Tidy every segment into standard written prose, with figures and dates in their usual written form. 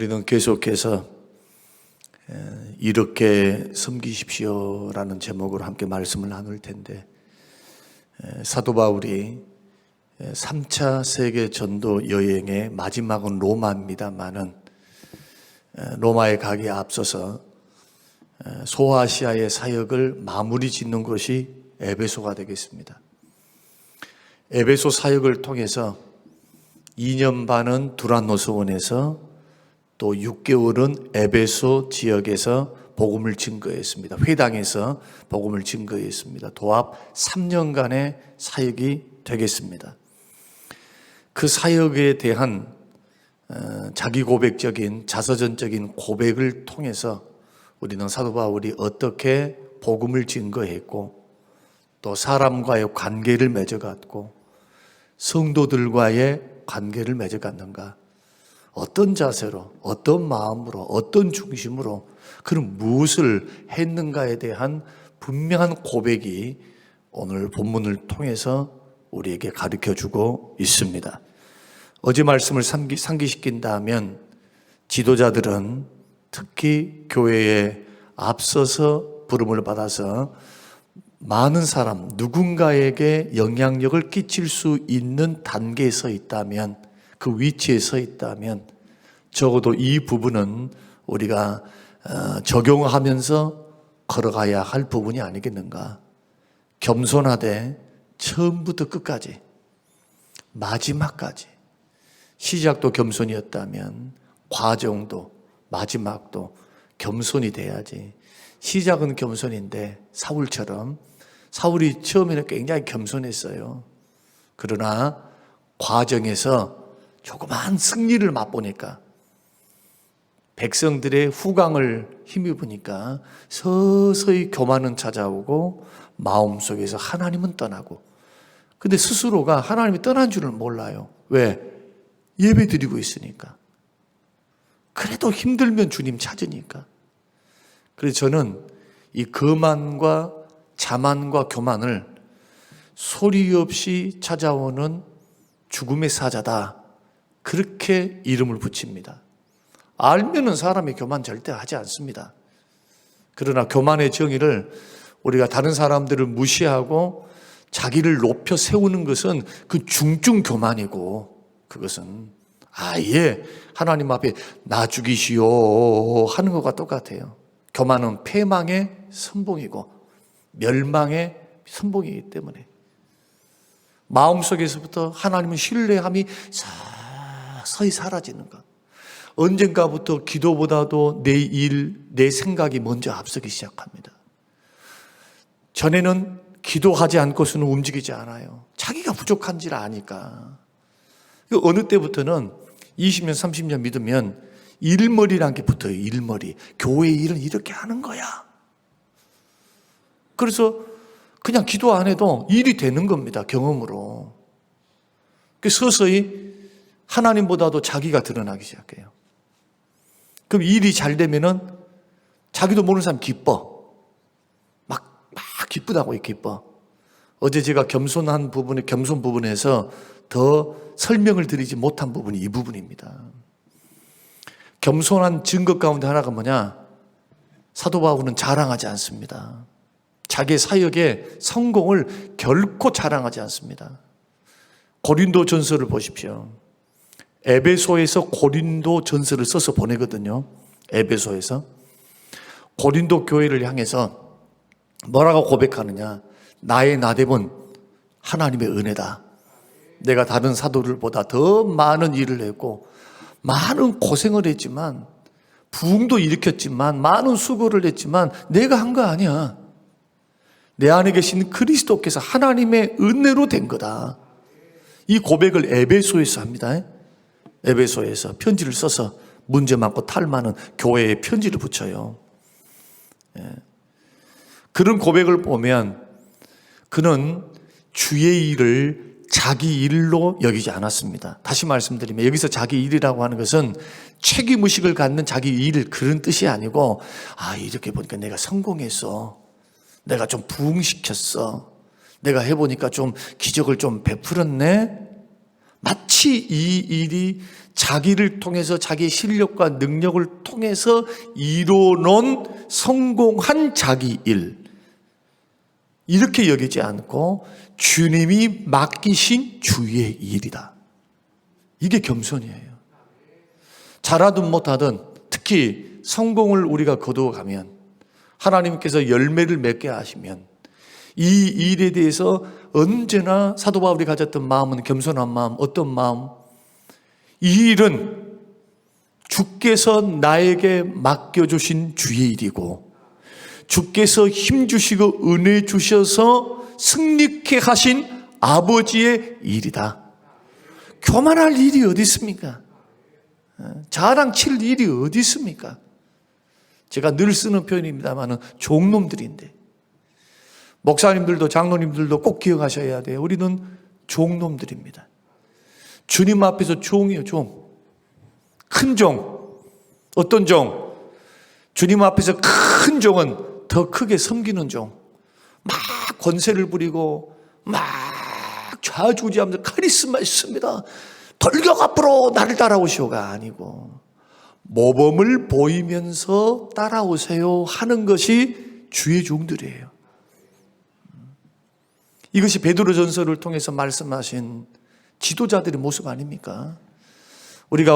우리는 계속해서 이렇게 섬기십시오라는 제목으로 함께 말씀을 나눌 텐데, 사도 바울이 3차 세계 전도 여행의 마지막은 로마입니다만은 로마에 가기에 앞서서 소아시아의 사역을 마무리 짓는 것이 에베소가 되겠습니다. 에베소 사역을 통해서 2년 반은 두란노스원에서 또 6개월은 에베소 지역에서 복음을 증거했습니다. 회당에서 복음을 증거했습니다. 도합 3년간의 사역이 되겠습니다. 그 사역에 대한 자기 고백적인 자서전적인 고백을 통해서 우리는 사도 바울이 어떻게 복음을 증거했고 또 사람과의 관계를 맺어갔고 성도들과의 관계를 맺어갔는가, 어떤 자세로, 어떤 마음으로, 어떤 중심으로 그런 무엇을 했는가에 대한 분명한 고백이 오늘 본문을 통해서 우리에게 가르쳐주고 있습니다. 어제 말씀을 상기시킨다면 지도자들은 특히 교회에 앞서서 부름을 받아서 많은 사람, 누군가에게 영향력을 끼칠 수 있는 단계에 서 있다면, 그 위치에 서 있다면 적어도 이 부분은 우리가 적용하면서 걸어가야 할 부분이 아니겠는가. 겸손하되 처음부터 끝까지, 마지막까지, 시작도 겸손이었다면 과정도 마지막도 겸손이 돼야지. 시작은 겸손인데 사울처럼, 사울이 처음에는 굉장히 겸손했어요. 그러나 과정에서 조그만 승리를 맛보니까, 백성들의 후광을 힘입으니까 서서히 교만은 찾아오고 마음속에서 하나님은 떠나고, 근데 스스로가 하나님이 떠난 줄을 몰라요. 왜? 예배 드리고 있으니까. 그래도 힘들면 주님 찾으니까. 그래서 저는 이 거만과 자만과 교만을 소리 없이 찾아오는 죽음의 사자다, 그렇게 이름을 붙입니다. 알면은 사람이 교만 절대 하지 않습니다. 그러나 교만의 정의를 우리가 다른 사람들을 무시하고 자기를 높여 세우는 것은 그 중증 교만이고, 그것은 아예 하나님 앞에 나 죽이시오 하는 것과 똑같아요. 교만은 패망의 선봉이고 멸망의 선봉이기 때문에 마음속에서부터 하나님은 신뢰함이 서서히 사라지는 것. 언젠가부터 기도보다도 내 일, 내 생각이 먼저 앞서기 시작합니다. 전에는 기도하지 않고서는 움직이지 않아요. 자기가 부족한지를 아니까. 어느 때부터는 20년, 30년 믿으면 일머리란 게 붙어요. 일머리. 교회 일은 이렇게 하는 거야. 그래서 그냥 기도 안 해도 일이 되는 겁니다. 경험으로. 서서히 하나님보다도 자기가 드러나기 시작해요. 그럼 일이 잘 되면은 자기도 모르는 사람 기뻐. 막 기쁘다고 기뻐. 어제 제가 겸손 부분에서 더 설명을 드리지 못한 부분이 이 부분입니다. 겸손한 증거 가운데 하나가 뭐냐? 사도 바울은 자랑하지 않습니다. 자기의 사역의 성공을 결코 자랑하지 않습니다. 고린도 전서를 보십시오. 에베소에서 고린도 전서를 써서 보내거든요. 에베소에서 고린도 교회를 향해서 뭐라고 고백하느냐? 나의 나됨은 하나님의 은혜다. 내가 다른 사도들보다 더 많은 일을 했고 많은 고생을 했지만, 부흥도 일으켰지만, 많은 수고를 했지만 내가 한 거 아니야. 내 안에 계신 그리스도께서 하나님의 은혜로 된 거다. 이 고백을 에베소에서 합니다. 에베소에서 편지를 써서 문제 많고 탈 많은 교회에 편지를 붙여요. 그런 고백을 보면 그는 주의 일을 자기 일로 여기지 않았습니다. 다시 말씀드리면 여기서 자기 일이라고 하는 것은 책임의식을 갖는 자기 일, 그런 뜻이 아니고, 이렇게 보니까 내가 성공했어, 내가 좀 부흥시켰어, 내가 해보니까 좀 기적을 좀 베풀었네, 마치 이 일이 자기를 통해서 자기의 실력과 능력을 통해서 이뤄놓은 성공한 자기 일, 이렇게 여기지 않고 주님이 맡기신 주의 일이다. 이게 겸손이에요. 잘하든 못하든 특히 성공을 우리가 거두어가면, 하나님께서 열매를 맺게 하시면 이 일에 대해서 언제나 사도 바울이 가졌던 마음은 겸손한 마음. 어떤 마음? 이 일은 주께서 나에게 맡겨주신 주의 일이고 주께서 힘 주시고 은혜 주셔서 승리케 하신 아버지의 일이다. 교만할 일이 어디 있습니까? 자랑 칠 일이 어디 있습니까? 제가 늘 쓰는 표현입니다만 종놈들인데, 목사님들도 장로님들도 꼭 기억하셔야 돼요. 우리는 종놈들입니다. 주님 앞에서 종이에요. 종. 큰 종. 어떤 종? 주님 앞에서 큰 종은 더 크게 섬기는 종. 막 권세를 부리고 막 좌지우지하면서 카리스마 있습니다, 돌격 앞으로 나를 따라오시오가 아니고 모범을 보이면서 따라오세요 하는 것이 주의 종들이에요. 이것이 베드로전서를 통해서 말씀하신 지도자들의 모습 아닙니까? 우리가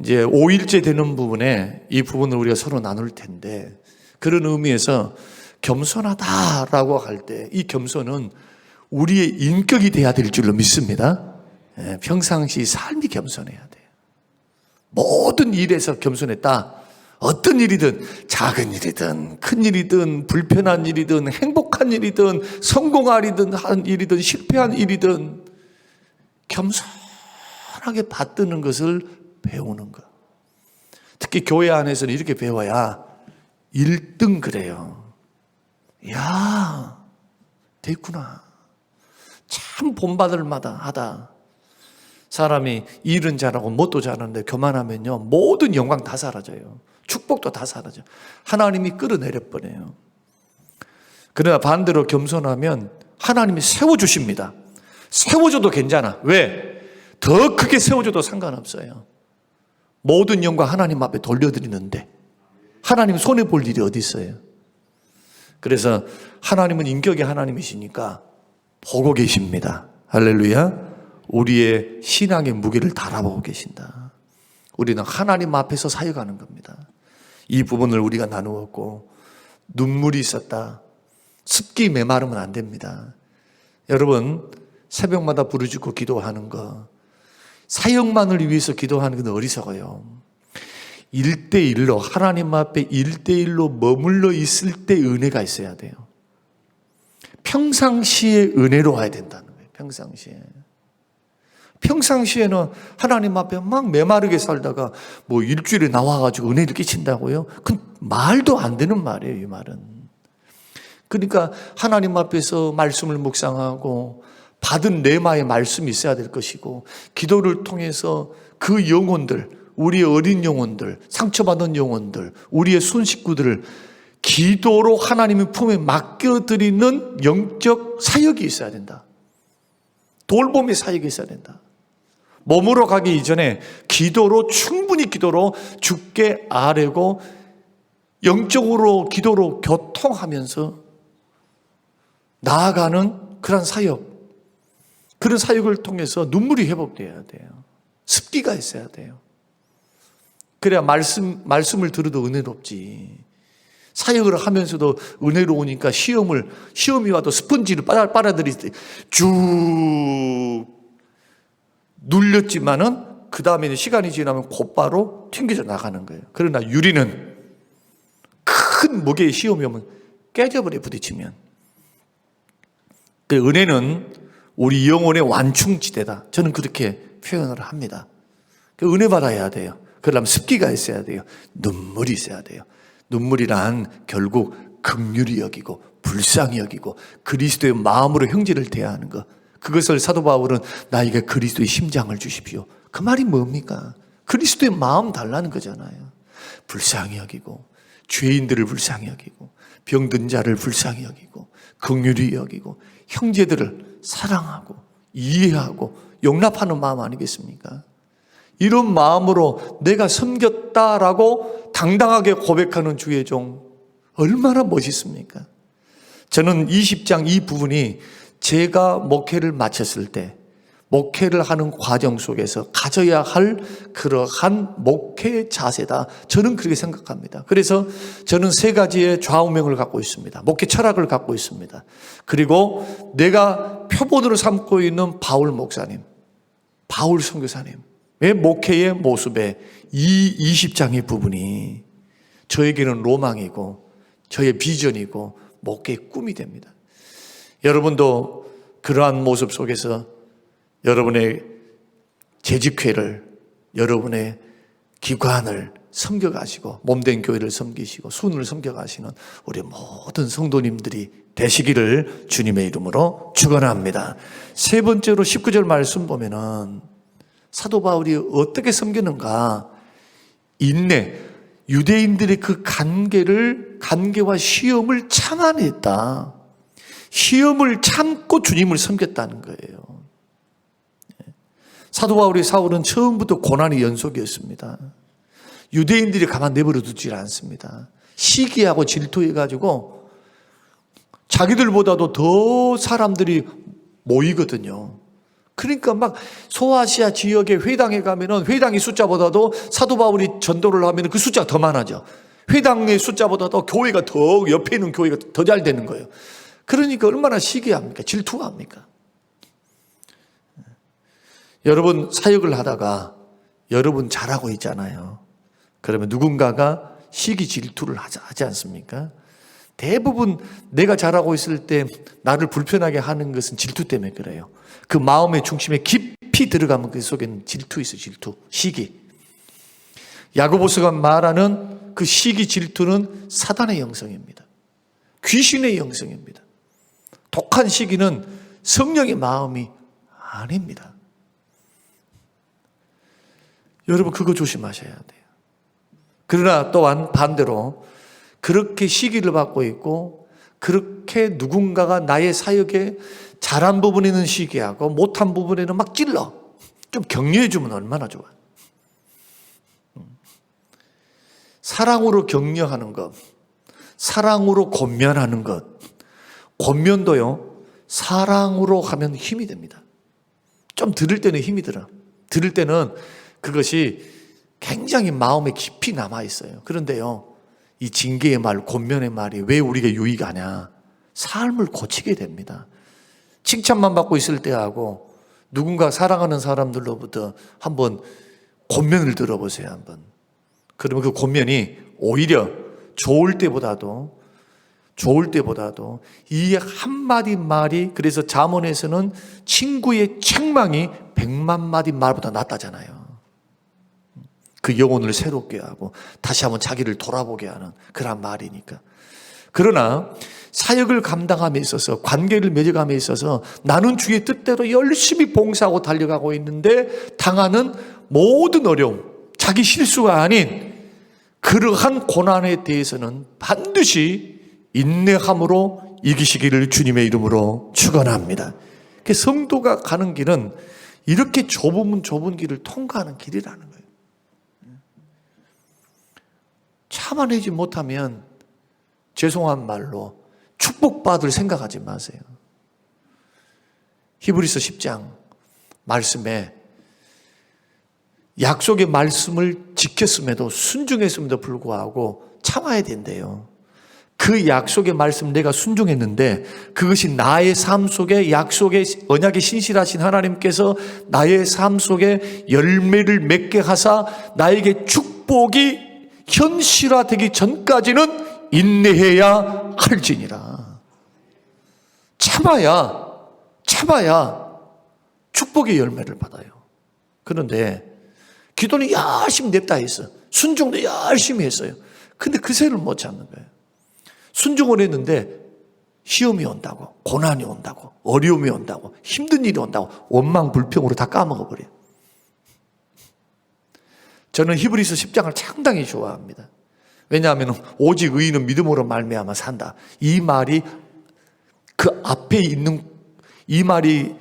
이제 5일째 되는 부분에 이 부분을 우리가 서로 나눌 텐데, 그런 의미에서 겸손하다라고 할 때 이 겸손은 우리의 인격이 돼야 될 줄로 믿습니다. 평상시 삶이 겸손해야 돼요. 모든 일에서 겸손했다. 어떤 일이든, 작은 일이든 큰 일이든 불편한 일이든 행복한 일이든 성공한 일이든 실패한 일이든 겸손하게 받드는 것을 배우는 것. 특히 교회 안에서는 이렇게 배워야 1등 그래요. 야, 됐구나. 참 본받을 만하다. 사람이 일은 잘하고 뭣도 잘하는데 교만하면요, 모든 영광 다 사라져요. 축복도 다 사라져요. 하나님이 끌어내려 버려요. 그러나 반대로 겸손하면 하나님이 세워주십니다. 세워줘도 괜찮아. 왜? 더 크게 세워줘도 상관없어요. 모든 영광 하나님 앞에 돌려드리는데 하나님 손해볼 일이 어디 있어요? 그래서 하나님은 인격의 하나님이시니까 보고 계십니다. 할렐루야. 우리의 신앙의 무게를 달아보고 계신다. 우리는 하나님 앞에서 사역하는 겁니다. 이 부분을 우리가 나누었고, 눈물이 있었다. 습기 메마르면 안 됩니다. 여러분, 새벽마다 부르짖고 기도하는 거, 사역만을 위해서 기도하는 건 어리석어요. 1대1로, 하나님 앞에 1대1로 머물러 있을 때 은혜가 있어야 돼요. 평상시에 은혜로 와야 된다는 거예요. 평상시에는 하나님 앞에 막 메마르게 살다가 뭐 일주일에 나와가지고 은혜를 끼친다고요? 그건 말도 안 되는 말이에요, 이 말은. 그러니까 하나님 앞에서 말씀을 묵상하고 받은 레마의 말씀이 있어야 될 것이고, 기도를 통해서 그 영혼들, 우리의 어린 영혼들, 상처받은 영혼들, 우리의 손식구들을 기도로 하나님의 품에 맡겨드리는 영적 사역이 있어야 된다. 돌봄의 사역이 있어야 된다. 몸으로 가기 이전에 기도로, 충분히 기도로 주께 아뢰고 영적으로 기도로 교통하면서 나아가는 그런 사역, 그런 사역을 통해서 눈물이 회복돼야 돼요. 습기가 있어야 돼요. 그래야 말씀을 들어도 은혜롭지. 사역을 하면서도 은혜로우니까 시험이 와도 스펀지를 빨아들일 때 쭉 눌렸지만은 그 다음에는 시간이 지나면 곧바로 튕겨져 나가는 거예요. 그러나 유리는 큰 무게의 시험이 오면 깨져버려, 부딪히면. 그 은혜는 우리 영혼의 완충지대다. 저는 그렇게 표현을 합니다. 그 은혜 받아야 돼요. 그러려면 습기가 있어야 돼요. 눈물이 있어야 돼요. 눈물이란 결국 긍휼히 여기고 불쌍히 여기고 그리스도의 마음으로 형제를 대하는 것. 그것을 사도 바울은 나에게 그리스도의 심장을 주십시오. 그 말이 뭡니까? 그리스도의 마음 달라는 거잖아요. 불쌍히 여기고 죄인들을 불쌍히 여기고 병든 자를 불쌍히 여기고 긍휼히 여기고 형제들을 사랑하고 이해하고 용납하는 마음 아니겠습니까? 이런 마음으로 내가 섬겼다라고 당당하게 고백하는 주의 종, 얼마나 멋있습니까? 저는 20장 이 부분이 제가 목회를 마쳤을 때 목회를 하는 과정 속에서 가져야 할 그러한 목회의 자세다, 저는 그렇게 생각합니다. 그래서 저는 세 가지의 좌우명을 갖고 있습니다. 목회 철학을 갖고 있습니다. 그리고 내가 표본으로 삼고 있는 바울 목사님, 바울 선교사님의 목회의 모습에 이 20장의 부분이 저에게는 로망이고 저의 비전이고 목회의 꿈이 됩니다. 여러분도 그러한 모습 속에서 여러분의 재직회를, 여러분의 기관을 섬겨가시고 몸된 교회를 섬기시고 순을 섬겨가시는 우리 모든 성도님들이 되시기를 주님의 이름으로 축원합니다. 세 번째로 19절 말씀 보면은 사도 바울이 어떻게 섬기는가? 인내, 유대인들의 그 간계와 시험을 참아냈다. 시험을 참고 주님을 섬겼다는 거예요. 사도 바울의 사울은 처음부터 고난의 연속이었습니다. 유대인들이 가만 내버려 두질 않습니다. 시기하고 질투해가지고 자기들보다도 더 사람들이 모이거든요. 그러니까 막 소아시아 지역의 회당에 가면은 회당의 숫자보다도 사도 바울이 전도를 하면 그 숫자가 더 많아져. 회당의 숫자보다도 교회가 더, 옆에 있는 교회가 더 잘 되는 거예요. 그러니까 얼마나 시기합니까? 질투합니까? 여러분 사역을 하다가 여러분 잘하고 있잖아요. 그러면 누군가가 시기 질투를 하지 않습니까? 대부분 내가 잘하고 있을 때 나를 불편하게 하는 것은 질투 때문에 그래요. 그 마음의 중심에 깊이 들어가면 그 속에는 질투 있어요. 질투, 시기. 야고보서가 말하는 그 시기 질투는 사단의 영성입니다. 귀신의 영성입니다. 독한 시기는 성령의 마음이 아닙니다. 여러분 그거 조심하셔야 돼요. 그러나 또한 반대로 그렇게 시기를 받고 있고 그렇게 누군가가 나의 사역에 잘한 부분에는 시기하고 못한 부분에는 막 찔러 좀 격려해 주면 얼마나 좋아요. 사랑으로 격려하는 것, 사랑으로 권면하는 것, 권면도요 사랑으로 하면 힘이 됩니다. 좀 들을 때는 힘이 들어. 들을 때는 그것이 굉장히 마음에 깊이 남아있어요. 그런데요, 이 징계의 말, 권면의 말이 왜 우리에게 유익하냐? 삶을 고치게 됩니다. 칭찬만 받고 있을 때하고 누군가 사랑하는 사람들로부터 한번 권면을 들어보세요. 한번. 그러면 그 권면이 오히려 좋을 때보다도 이 한마디 말이, 그래서 잠언에서는 친구의 책망이 100만 마디 말보다 낫다잖아요. 그 영혼을 새롭게 하고 다시 한번 자기를 돌아보게 하는 그런 말이니까. 그러나 사역을 감당함에 있어서, 관계를 맺어감에 있어서 나는 주의 뜻대로 열심히 봉사하고 달려가고 있는데 당하는 모든 어려움, 자기 실수가 아닌 그러한 고난에 대해서는 반드시 인내함으로 이기시기를 주님의 이름으로 축원합니다. 성도가 가는 길은 이렇게 좁은 길을 통과하는 길이라는 거예요. 참아내지 못하면 죄송한 말로 축복받을 생각하지 마세요. 히브리서 10장 말씀에 약속의 말씀을 지켰음에도, 순종했음에도 불구하고 참아야 된대요. 그 약속의 말씀 내가 순종했는데 그것이 나의 삶 속에 약속의 언약에 신실하신 하나님께서 나의 삶 속에 열매를 맺게 하사 나에게 축복이 현실화되기 전까지는 인내해야 할지니라. 참아야 축복의 열매를 받아요. 그런데 기도는 열심히 냅다 했어. 순종도 열심히 했어요. 근데 그새를 못 참는 거예요. 순종을 했는데 시험이 온다고, 고난이 온다고, 어려움이 온다고, 힘든 일이 온다고 원망 불평으로 다 까먹어버려요. 저는 히브리서 10장을 상당히 좋아합니다. 왜냐하면 오직 의인은 믿음으로 말미암아 산다. 이 말이 그 앞에 있는 이 말이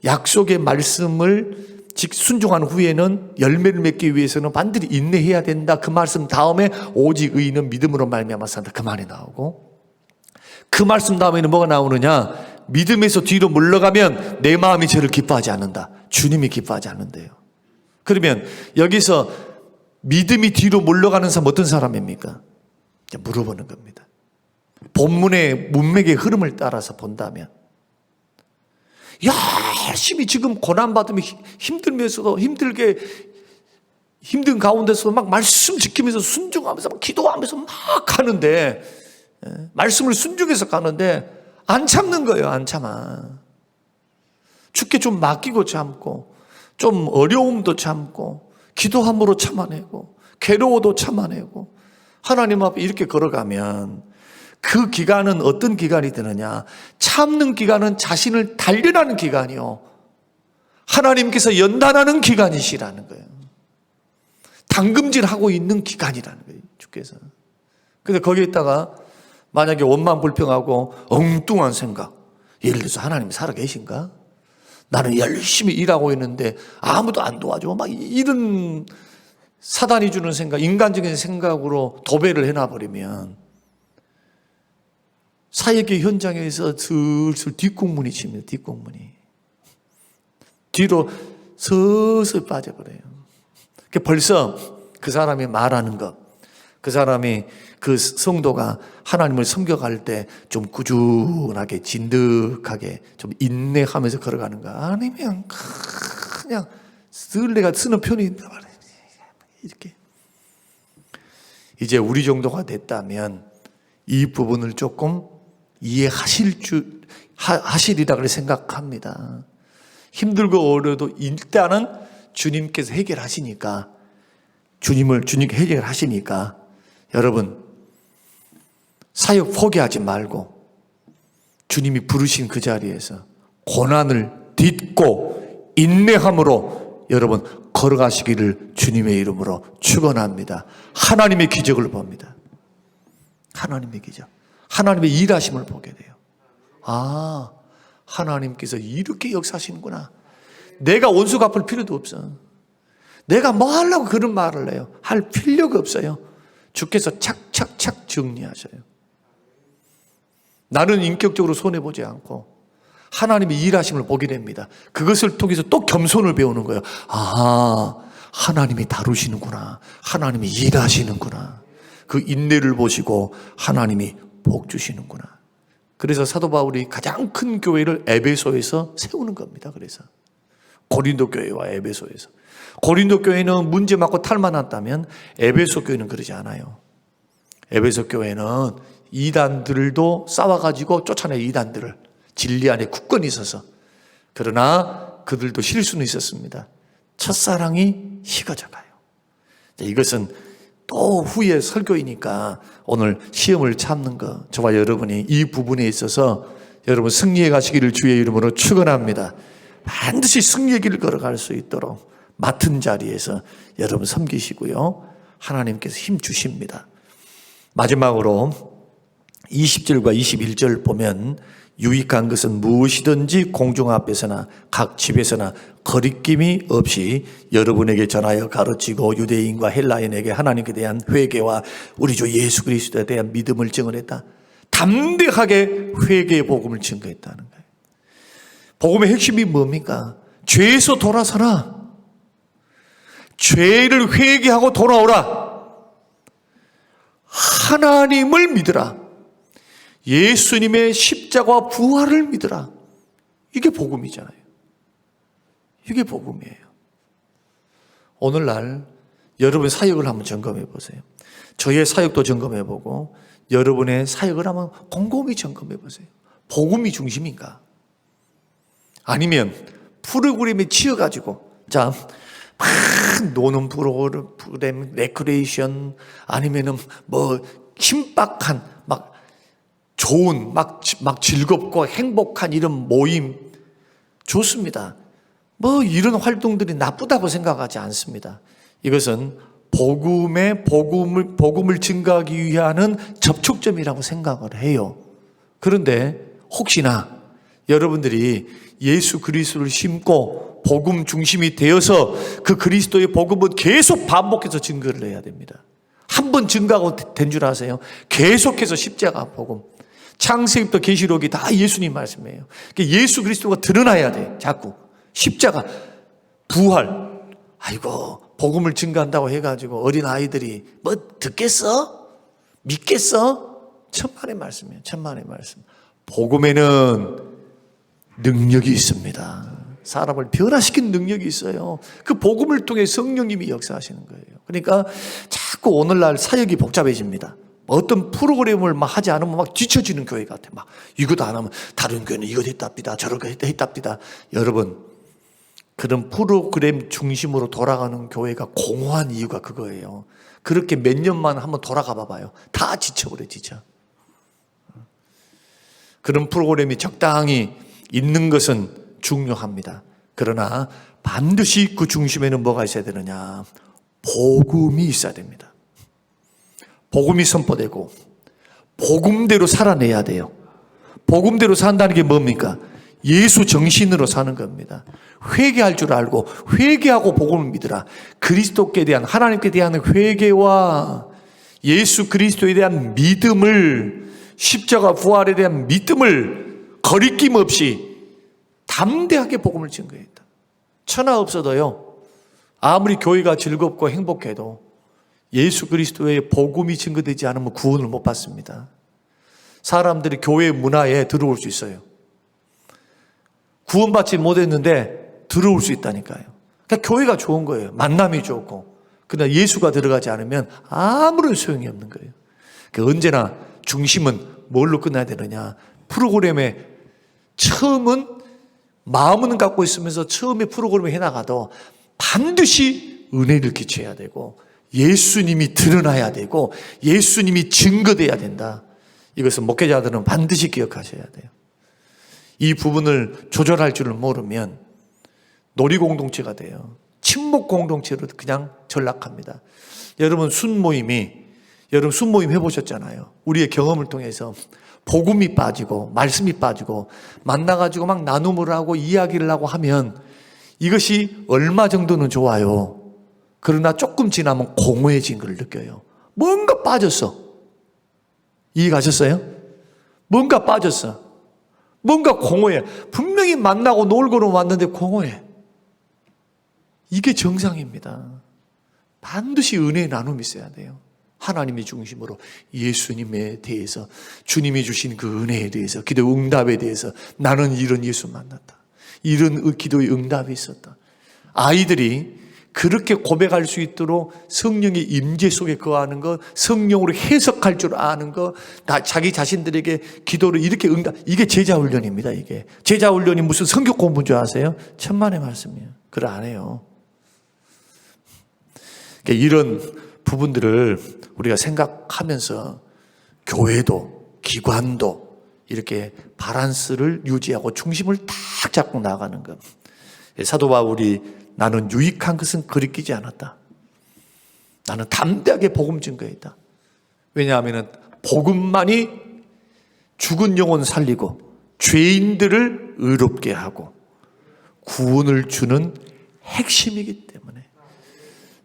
약속의 말씀을 순종한 후에는 열매를 맺기 위해서는 반드시 인내해야 된다. 그 말씀 다음에 오직 의인은 믿음으로 말미암아 산다. 그 말이 나오고, 그 말씀 다음에는 뭐가 나오느냐? 믿음에서 뒤로 물러가면 내 마음이 저를 기뻐하지 않는다. 주님이 기뻐하지 않는데요. 그러면 여기서 믿음이 뒤로 물러가는 사람 어떤 사람입니까? 물어보는 겁니다. 본문의 문맥의 흐름을 따라서 본다면, 열심히 지금 고난받으며 힘들면서도 힘든 가운데서 막 말씀 지키면서 순종하면서 막 기도하면서 막 가는데, 말씀을 순종해서 가는데 안 참는 거예요. 안 참아. 주께 좀 맡기고 참고, 좀 어려움도 참고, 기도함으로 참아내고, 괴로워도 참아내고, 하나님 앞에 이렇게 걸어가면 그 기간은 어떤 기간이 되느냐? 참는 기간은 자신을 단련하는 기간이요, 하나님께서 연단하는 기간이시라는 거예요. 당금질하고 있는 기간이라는 거예요, 주께서. 근데 거기에다가 만약에 원망 불평하고 엉뚱한 생각, 예를 들어서 하나님이 살아계신가? 나는 열심히 일하고 있는데 아무도 안 도와줘. 막 이런 사단이 주는 생각, 인간적인 생각으로 도배를 해놔버리면 사역의 현장에서 슬슬 뒷공문이 칩니다. 뒷공문이. 뒤로 슬슬 빠져버려요. 벌써 그 사람이 말하는 것, 그 사람이 그 성도가 하나님을 섬겨갈 때 좀 꾸준하게 진득하게 좀 인내하면서 걸어가는 거 아니면 그냥 내가 쓰는 표현인데 이렇게 이제 우리 정도가 됐다면 이 부분을 조금 하시리라 그래 생각합니다. 힘들고 어려도 일단은 주님께서 해결하시니까, 주님께 해결하시니까 여러분 사역 포기하지 말고 주님이 부르신 그 자리에서 고난을 딛고 인내함으로 여러분 걸어가시기를 주님의 이름으로 축원합니다. 하나님의 기적을 봅니다. 하나님의 기적, 하나님의 일하심을 보게 돼요. 아, 하나님께서 이렇게 역사하시는구나. 내가 원수 갚을 필요도 없어. 내가 뭐 하려고 그런 말을 해요. 할 필요가 없어요. 주께서 착착착 정리하셔요. 나는 인격적으로 손해보지 않고 하나님의 일하심을 보게 됩니다. 그것을 통해서 또 겸손을 배우는 거예요. 아, 하나님이 다루시는구나. 하나님이 일하시는구나. 그 인내를 보시고 하나님이 복 주시는구나. 그래서 사도 바울이 가장 큰 교회를 에베소에서 세우는 겁니다. 그래서 고린도 교회와 에베소에서. 고린도 교회는 문제 많고 탈만 났다면 에베소 교회는 그러지 않아요. 에베소 교회는 이단들도 싸워가지고 쫓아내, 이단들을. 진리 안에 굳건히 있어서. 그러나 그들도 실수는 있었습니다. 첫사랑이 식어져가요. 이것은 또 후에 설교이니까 오늘 시험을 참는 것, 저와 여러분이 이 부분에 있어서 여러분 승리해 가시기를 주의 이름으로 축원합니다. 반드시 승리의 길을 걸어갈 수 있도록 맡은 자리에서 여러분 섬기시고요, 하나님께서 힘 주십니다. 마지막으로 20절과 21절 보면 유익한 것은 무엇이든지 공중 앞에서나 각 집에서나 거리낌이 없이 여러분에게 전하여 가르치고 유대인과 헬라인에게 하나님께 대한 회개와 우리 주 예수 그리스도에 대한 믿음을 증언했다. 담대하게 회개의 복음을 증거했다는 거예요. 복음의 핵심이 뭡니까? 죄에서 돌아서라. 죄를 회개하고 돌아오라. 하나님을 믿으라. 예수님의 십자가와 부활을 믿으라. 이게 복음이잖아요. 이게 복음이에요. 오늘날 여러분의 사역을 한번 점검해 보세요. 저의 사역도 점검해 보고 여러분의 사역을 한번 곰곰이 점검해 보세요. 복음이 중심인가? 아니면 프로그램에 치여가지고 자, 막 노는 프로그램, 레크레이션, 아니면은 뭐 신박한 막 좋은 막 즐겁고 행복한 이런 모임 좋습니다. 뭐 이런 활동들이 나쁘다고 생각하지 않습니다. 이것은 복음을 증가하기 위한 접촉점이라고 생각을 해요. 그런데 혹시나 여러분들이 예수 그리스도를 심고 복음 중심이 되어서 그 그리스도의 복음은 계속 반복해서 증거를 해야 됩니다. 한 번 증거하고 된 줄 아세요? 계속해서 십자가 복음. 창세기부터 계시록이 다 예수님 말씀이에요. 그러니까 예수 그리스도가 드러나야 돼. 자꾸 십자가, 부활. 아이고 복음을 증거한다고 해가지고 어린 아이들이 뭐 듣겠어? 믿겠어? 천만의 말씀이에요. 천만의 말씀. 복음에는 능력이 있습니다. 사람을 변화시키는 능력이 있어요. 그 복음을 통해 성령님이 역사하시는 거예요. 그러니까 자꾸 오늘날 사역이 복잡해집니다. 어떤 프로그램을 막 하지 않으면 막 뒤처지는 교회 같아. 막 이것도 안 하면 다른 교회는 이거 했답니다. 저런 거 했답니다. 여러분, 그런 프로그램 중심으로 돌아가는 교회가 공허한 이유가 그거예요. 그렇게 몇 년만 한번 돌아가 봐봐요. 다 지쳐버려, 지쳐. 그런 프로그램이 적당히 있는 것은 중요합니다. 그러나 반드시 그 중심에는 뭐가 있어야 되느냐? 복음이 있어야 됩니다. 복음이 선포되고 복음대로 살아내야 돼요. 복음대로 산다는 게 뭡니까? 예수 정신으로 사는 겁니다. 회개할 줄 알고 회개하고 복음을 믿으라. 그리스도께 대한, 하나님께 대한 회개와 예수 그리스도에 대한 믿음을, 십자가 부활에 대한 믿음을 거리낌 없이 담대하게 복음을 증거했다. 천하 없어도요, 아무리 교회가 즐겁고 행복해도 예수 그리스도의 복음이 증거되지 않으면 구원을 못 받습니다. 사람들이 교회 문화에 들어올 수 있어요. 구원받지 못했는데 들어올 수 있다니까요. 그러니까 교회가 좋은 거예요. 만남이 좋고. 그러나 예수가 들어가지 않으면 아무런 소용이 없는 거예요. 그러니까 언제나 중심은 뭘로 끝나야 되느냐? 프로그램에 처음은 마음은 갖고 있으면서 처음에 프로그램을 해나가도 반드시 은혜를 끼쳐야 되고 예수님이 드러나야 되고 예수님이 증거돼야 된다. 이것은 목회자들은 반드시 기억하셔야 돼요. 이 부분을 조절할 줄을 모르면 놀이공동체가 돼요. 침묵 공동체로 그냥 전락합니다. 여러분 순모임 해보셨잖아요. 우리의 경험을 통해서 복음이 빠지고 말씀이 빠지고 만나가지고 막 나눔을 하고 이야기를 하고 하면 이것이 얼마 정도는 좋아요. 그러나 조금 지나면 공허해진 걸 느껴요. 뭔가 빠졌어. 이해가셨어요? 뭔가 빠졌어. 뭔가 공허해. 분명히 만나고 놀고는 왔는데 공허해. 이게 정상입니다. 반드시 은혜의 나눔이 있어야 돼요. 하나님의 중심으로 예수님에 대해서, 주님이 주신 그 은혜에 대해서, 기도 응답에 대해서 나는 이런 예수 만났다. 이런 기도의 응답이 있었다. 아이들이 그렇게 고백할 수 있도록 성령의 임재 속에 거하는 것, 성령으로 해석할 줄 아는 것, 자기 자신들에게 기도를 이렇게 응답, 이게 제자훈련입니다. 이게 제자훈련이 무슨 성경 공부인 줄 아세요? 천만의 말씀이에요. 그걸 안 해요. 그러니까 이런 부분들을 우리가 생각하면서 교회도 기관도 이렇게 바란스를 유지하고 중심을 딱 잡고 나가는 것. 사도 바울이 나는 유익한 것은 거리끼지 않았다. 나는 담대하게 복음 증거했다. 왜냐하면 복음만이 죽은 영혼 살리고 죄인들을 의롭게 하고 구원을 주는 핵심이기 때문에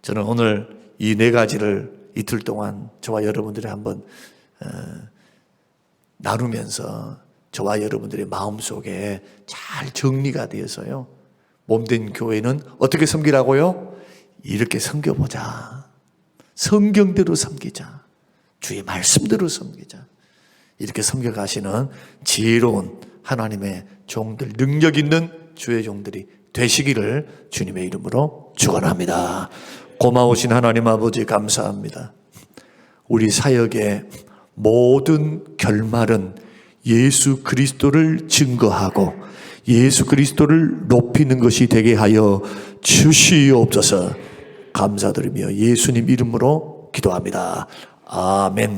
저는 오늘 이 네 가지를 이틀 동안 저와 여러분들이 한번 나누면서 저와 여러분들의 마음속에 잘 정리가 되어서요, 몸된 교회는 어떻게 섬기라고요? 이렇게 섬겨보자. 성경대로 섬기자. 주의 말씀대로 섬기자. 이렇게 섬겨가시는 지혜로운 하나님의 종들, 능력 있는 주의 종들이 되시기를 주님의 이름으로 축원합니다. 고마우신 하나님 아버지 감사합니다. 우리 사역의 모든 결말은 예수 그리스도를 증거하고 예수 그리스도를 높이는 것이 되게 하여 주시옵소서. 감사드리며 예수님 이름으로 기도합니다. 아멘.